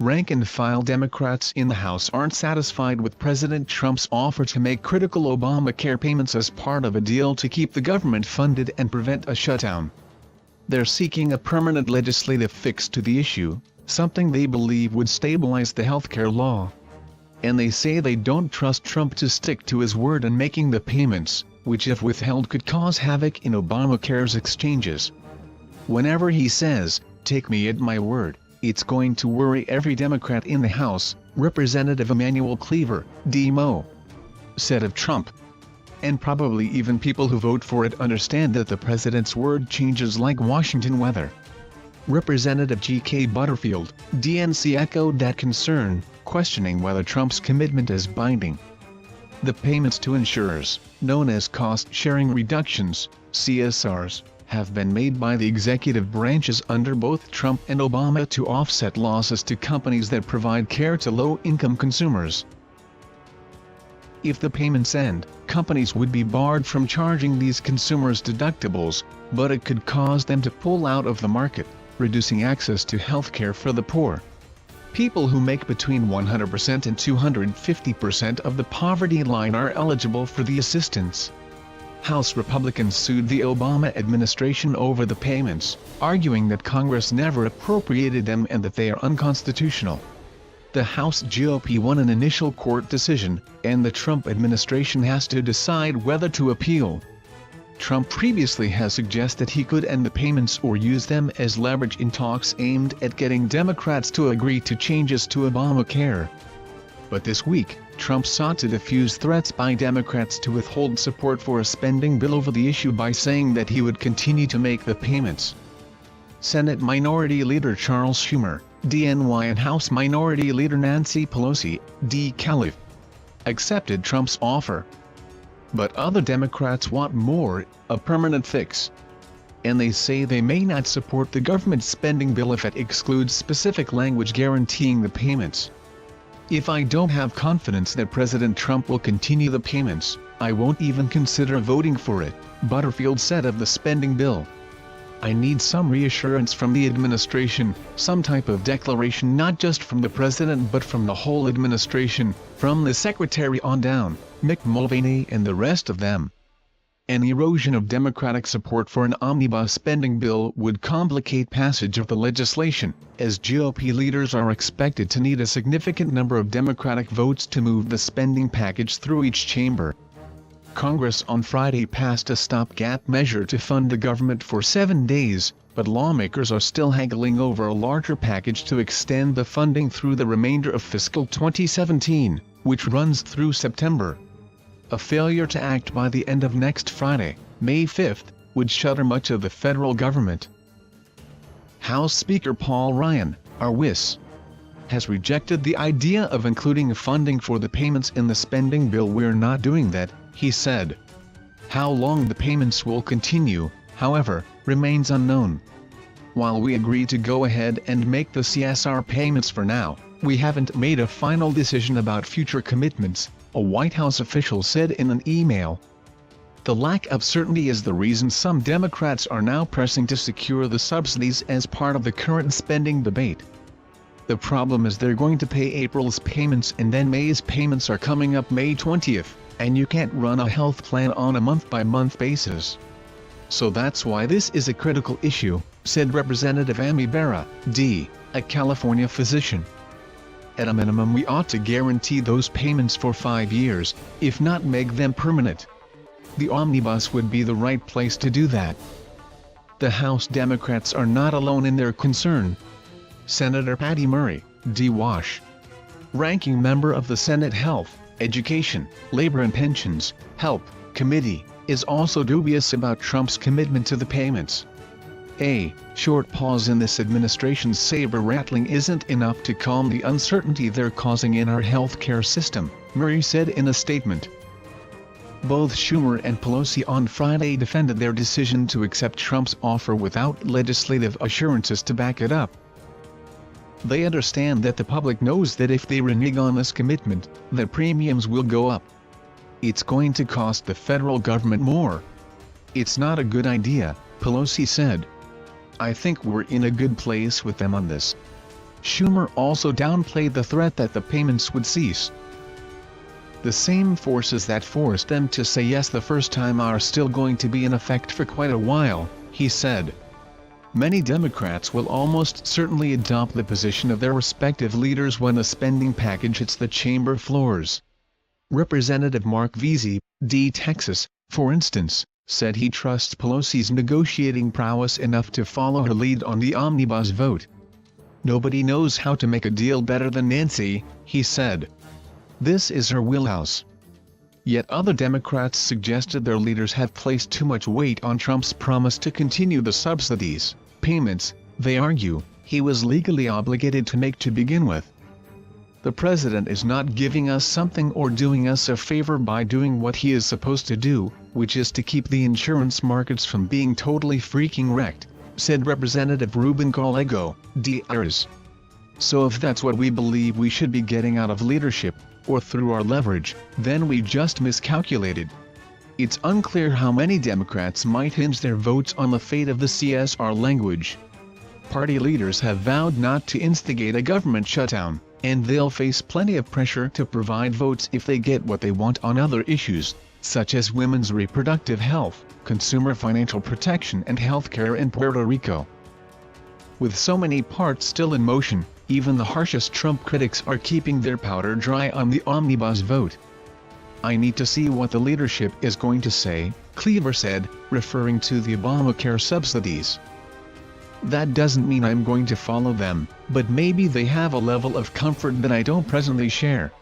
Rank-and-file Democrats in the House aren't satisfied with President Trump's offer to make critical Obamacare payments as part of a deal to keep the government funded and prevent a shutdown. They're seeking a permanent legislative fix to the issue, something they believe would stabilize the healthcare law. And they say they don't trust Trump to stick to his word in making the payments, which if withheld could cause havoc in Obamacare's exchanges. Whenever he says, "Take me at my word," it's going to worry every Democrat in the House, Representative Emanuel Cleaver, D.Mo. said of Trump. And probably even people who vote for it understand that the president's word changes like Washington weather. Representative G.K. Butterfield, DNC echoed that concern, questioning whether Trump's commitment is binding. The payments to insurers, known as cost-sharing reductions, CSRs, have been made by the executive branches under both Trump and Obama to offset losses to companies that provide care to low-income consumers. If the payments end, companies would be barred from charging these consumers deductibles, but it could cause them to pull out of the market, reducing access to health care for the poor. People who make between 100% and 250% of the poverty line are eligible for the assistance. House Republicans sued the Obama administration over the payments, arguing that Congress never appropriated them and that they are unconstitutional. The House GOP won an initial court decision, and the Trump administration has to decide whether to appeal. Trump previously has suggested he could end the payments or use them as leverage in talks aimed at getting Democrats to agree to changes to Obamacare. But this week, Trump sought to defuse threats by Democrats to withhold support for a spending bill over the issue by saying that he would continue to make the payments. Senate Minority Leader Charles Schumer, DNY, and House Minority Leader Nancy Pelosi, D. accepted Trump's offer. But other Democrats want more, a permanent fix. And they say they may not support the government spending bill if it excludes specific language guaranteeing the payments. "If I don't have confidence that President Trump will continue the payments, I won't even consider voting for it," Butterfield said of the spending bill. "I need some reassurance from the administration, some type of declaration not just from the president but from the whole administration, from the secretary on down, Mick Mulvaney and the rest of them." An erosion of Democratic support for an omnibus spending bill would complicate passage of the legislation, as GOP leaders are expected to need a significant number of Democratic votes to move the spending package through each chamber. Congress on Friday passed a stopgap measure to fund the government for 7 days, but lawmakers are still haggling over a larger package to extend the funding through the remainder of fiscal 2017, which runs through September. A failure to act by the end of next Friday, May 5th, would shutter much of the federal government. House Speaker Paul Ryan, RWIS, has rejected the idea of including funding for the payments in the spending bill. "We're not doing that," he said. How long the payments will continue, however, remains unknown. "While we agree to go ahead and make the CSR payments for now, we haven't made a final decision about future commitments," a White House official said in an email. The lack of certainty is the reason some Democrats are now pressing to secure the subsidies as part of the current spending debate. The problem is they're going to pay April's payments and then May's payments are coming up May 20th, and you can't run a health plan on a month-by-month basis. "So that's why this is a critical issue," said Representative Amy Barra, D., a California physician. "At a minimum we ought to guarantee those payments for 5 years, if not make them permanent. The omnibus would be the right place to do that." The House Democrats are not alone in their concern. Senator Patty Murray, D. Wash, ranking member of the Senate Health, Education, Labor and Pensions, HELP, Committee, is also dubious about Trump's commitment to the payments. A short pause in this administration's saber-rattling isn't enough to calm the uncertainty they're causing in our health care system, Murray said in a statement. Both Schumer and Pelosi on Friday defended their decision to accept Trump's offer without legislative assurances to back it up. They understand that the public knows that if they renege on this commitment, the premiums will go up. "It's going to cost the federal government more. It's not a good idea," Pelosi said. "I think we're in a good place with them on this. Schumer also downplayed the threat that the payments would cease. The same forces that forced them to say yes the first time are still going to be in effect for quite a while, he said. Many Democrats will almost certainly adopt the position of their respective leaders when the spending package hits the chamber floors. Representative Mark Veazey, D. Texas, for instance, said he trusts Pelosi's negotiating prowess enough to follow her lead on the omnibus vote. "Nobody knows how to make a deal better than Nancy," he said. "This is her wheelhouse." Yet other Democrats suggested their leaders have placed too much weight on Trump's promise to continue the subsidies, payments, they argue, he was legally obligated to make to begin with. "The president is not giving us something or doing us a favor by doing what he is supposed to do, which is to keep the insurance markets from being totally freaking wrecked," said Representative Ruben Gallego, D.R.S. "So if that's what we believe we should be getting out of leadership, or through our leverage, then we just miscalculated." It's unclear how many Democrats might hinge their votes on the fate of the CSR language. Party leaders have vowed not to instigate a government shutdown, and they'll face plenty of pressure to provide votes if they get what they want on other issues, such as women's reproductive health, consumer financial protection and healthcare in Puerto Rico. With so many parts still in motion, even the harshest Trump critics are keeping their powder dry on the omnibus vote. "I need to see what the leadership is going to say," Cleaver said, referring to the ObamaCare subsidies. "That doesn't mean I'm going to follow them, but maybe they have a level of comfort that I don't presently share."